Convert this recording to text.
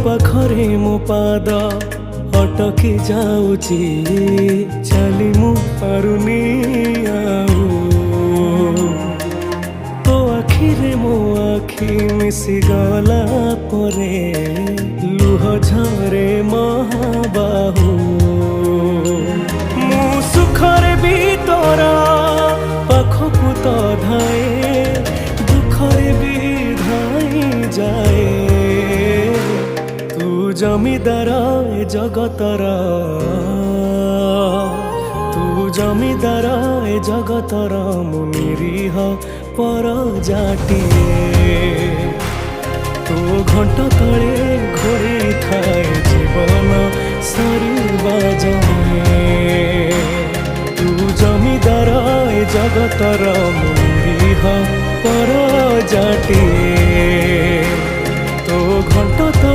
ପାଖରେ ମୋ ପାଦ ଅଟକି ଯାଉଛି, ଚାଲି ମୁଁ ପାରୁନି ଆଉ। ତୋ ଆଖିରେ ମୋ ଆଖି ମିଶିଗଲା ପରେ ଲୁହ ଝରେ ମହାବାହୁ। ମୁଁ ସୁଖରେ ବି ତୋର ପାଖକୁ ତ ଧାଏ, ଦୁଃଖରେ ବି ଧାଇ ଯାଏ। ତୁ ଜମିଦାର ଏ ଜଗତର, ତୁ ଜମିଦାର ଏ ଜଗତର, ମୁଁ ନିରୀହ ପରଜାଟିଏ। ତୋ ଘଣ୍ଟ ତଳେ ଘୋଡ଼େଇ ଥାଏ ଜୀବନ ସରିବା ଯାଏ। ତୁ ଜମିଦାର ଏ ଜଗତର, ମୁଁ ନିରୀହ